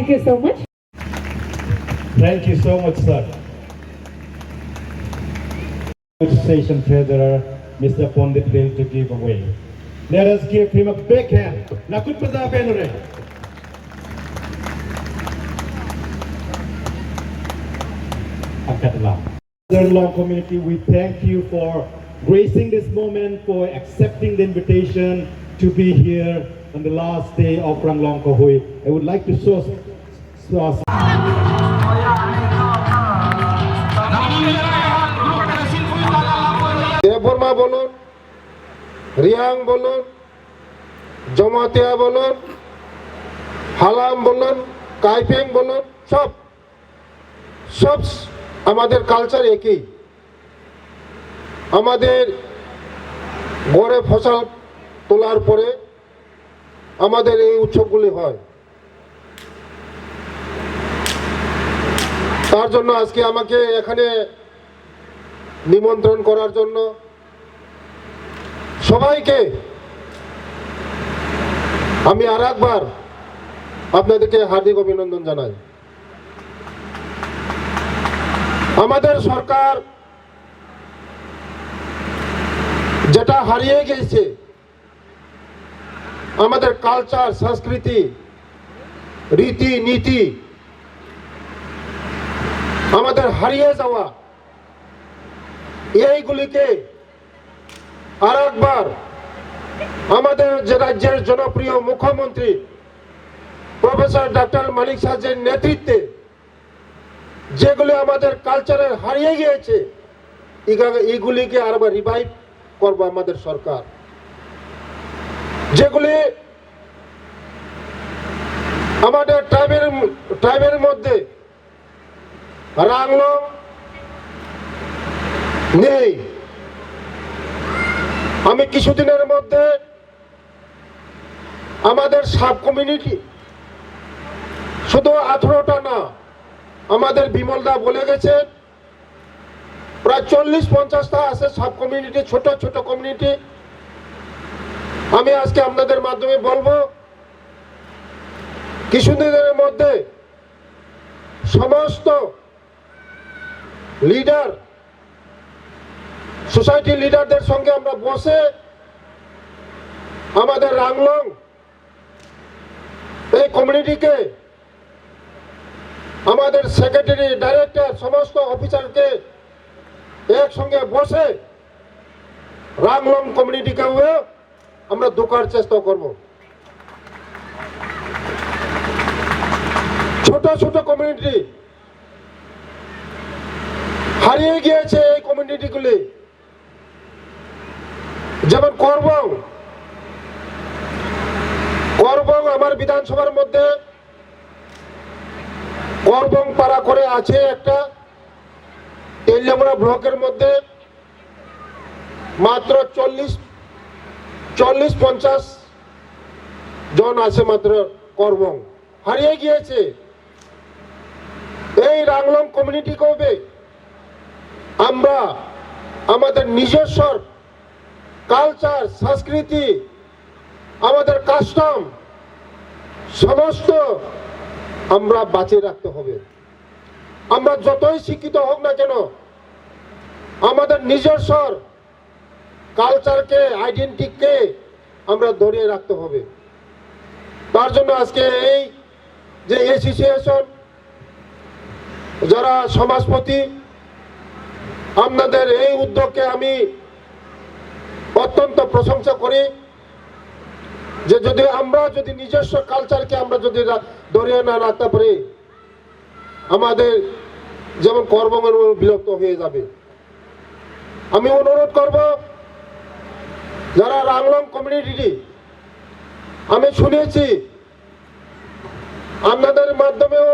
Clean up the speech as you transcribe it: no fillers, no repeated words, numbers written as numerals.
Thank you so much. Thank you so much, sir. Station treasurer, Mr. Pondit Lil, to give away. Let us give him a big hand. Nakut pada benure. Long community, we thank you for gracing this moment, for accepting the invitation to be here on the last day of Ranglong Kahoy. I would like to show Debbarma বলুন, রিয়াং বলুন, জমাতিয়া বলুন, হালাম বলুন, কাইফেং বলুন, সব আমাদের culture একই। আমাদের গড়ে ফসল তোলার পরে আমাদের এই উৎসবগুলি হয়। তার জন্য আজকে আমাকে এখানে নিমন্ত্রণ করার জন্য সবাইকে আমি আরেকবার আপনাদেরকে হার্দিক অভিনন্দন জানাই। আমাদের সরকার যেটা হারিয়ে গেছে, আমাদের কালচার, সংস্কৃতি, রীতি নীতি আমাদের হারিয়ে যাওয়া, এইগুলিকে আরেকবার আমাদের যে রাজ্যের জনপ্রিয় মুখ্যমন্ত্রী প্রফেসর ডক্টর মানিক সাহেবের নেতৃত্বে যেগুলি আমাদের কালচারে হারিয়ে গিয়েছে, এইগুলিকে আরেকবার রিভাইভ করবো আমাদের সরকার। যেগুলি আমাদের ট্রাইবের মধ্যে রাংলং নেই। আমি কিছুদিনের মধ্যে আমাদের সাব কমিউনিটি, শুধু 18টা না, আমাদের বিমলদা বলে গেছেন প্রায় 40-50টা আছে সাব কমিউনিটি, ছোট ছোট কমিউনিটি। আমি আজকে আপনাদের মাধ্যমে বলবো, কিছুদিনের মধ্যে সমস্ত লিডার, সোসাইটি লিডারদের সঙ্গে আমরা বসে আমাদের রাংলং এই কমিউনিটিকে, আমাদের সেক্রেটারি, ডাইরেক্টর, সমস্ত অফিসারকে একসঙ্গে বসে রাংলং কমিউনিটিকে আমরা ঢোকার চেষ্টা করব। ছোট ছোট কমিউনিটি হারিয়ে গিয়েছে, এই কমিউনিটিগুলি যেমন করবং আমার বিধানসভার মধ্যে করবং পাড়া করে আছে একটা, তেলিয়ামুড়া ব্লকের মধ্যে মাত্র 40-50 জন আছে মাত্র। করবং হারিয়ে গিয়েছে। এই রাংলং কমিউনিটি কবে আমরা আমাদের নিজস্ব কালচার, সংস্কৃতি, আমাদের কাস্টম সমস্ত আমরা বাঁচিয়ে রাখতে হবে। আমরা যতই শিক্ষিত হোক না কেন, আমাদের নিজস্ব কালচারকে, আইডেন্টিটিকে আমরা ধরিয়ে রাখতে হবে। তার জন্য আজকে এই যে অ্যাসোসিয়েশন, যারা সমাজপতি, আপনাদের এই উদ্যোগকে আমি অত্যন্ত প্রশংসা করি। যে আমরা যদি নিজস্ব কালচারকে আমরা যদি ধরিয়ে না রাখতে পারি, আমাদের যেমন কর্মের বিলুপ্ত হয়ে যাবে। আমি অনুরোধ করব, যারা রাংলং কমিউনিটি, আমি শুনেছি আপনাদের মাধ্যমেও